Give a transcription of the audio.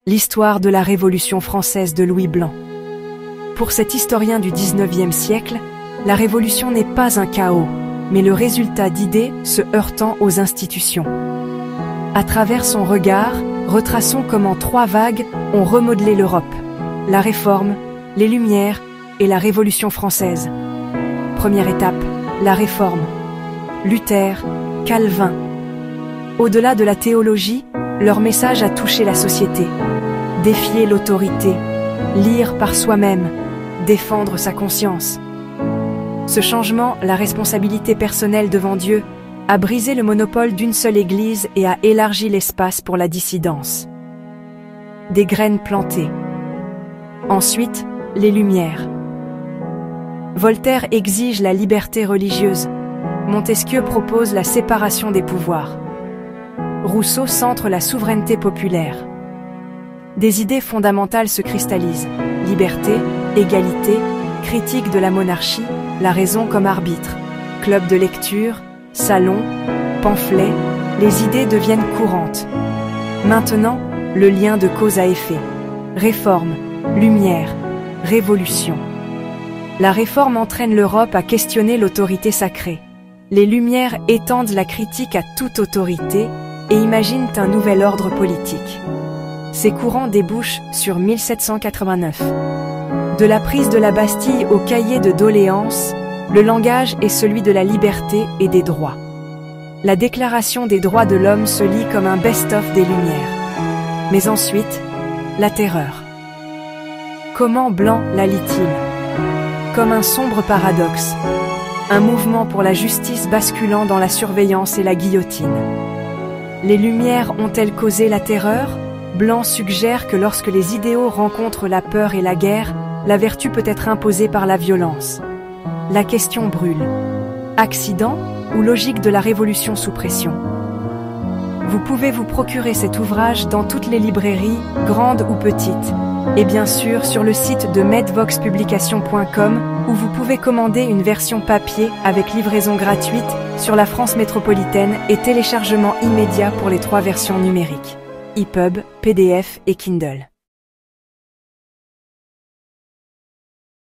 L'histoire de la Révolution française de Louis Blanc. Pour cet historien du XIXe siècle, la Révolution n'est pas un chaos, mais le résultat d'idées se heurtant aux institutions. À travers son regard, retraçons comment trois vagues ont remodelé l'Europe: la Réforme, les Lumières et la Révolution française. Première étape, la Réforme. Luther, Calvin. Au-delà de la théologie, leur message a touché la société. Défier l'autorité, lire par soi-même, défendre sa conscience. Ce changement, la responsabilité personnelle devant Dieu, a brisé le monopole d'une seule église et a élargi l'espace pour la dissidence. Des graines plantées. Ensuite, les Lumières. Voltaire exige la liberté religieuse. Montesquieu propose la séparation des pouvoirs. Rousseau centre la souveraineté populaire. Des idées fondamentales se cristallisent: liberté, égalité, critique de la monarchie, la raison comme arbitre. Club de lecture, salon, pamphlets, les idées deviennent courantes. Maintenant, le lien de cause à effet. Réforme, lumière, révolution. La réforme entraîne l'Europe à questionner l'autorité sacrée. Les Lumières étendent la critique à toute autorité et imaginent un nouvel ordre politique. Ces courants débouchent sur 1789. De la prise de la Bastille au cahier de doléances, le langage est celui de la liberté et des droits. La Déclaration des droits de l'homme se lit comme un best-of des Lumières. Mais ensuite, la terreur. Comment Blanc la lit-il? Comme un sombre paradoxe, un mouvement pour la justice basculant dans la surveillance et la guillotine. Les Lumières ont-elles causé la terreur? Blanc suggère que lorsque les idéaux rencontrent la peur et la guerre, la vertu peut être imposée par la violence. La question brûle. Accident ou logique de la révolution sous pression? Vous pouvez vous procurer cet ouvrage dans toutes les librairies, grandes ou petites, et bien sûr sur le site de medvoxpublication.com où vous pouvez commander une version papier avec livraison gratuite sur la France métropolitaine et téléchargement immédiat pour les 3 versions numériques: EPUB, PDF et Kindle.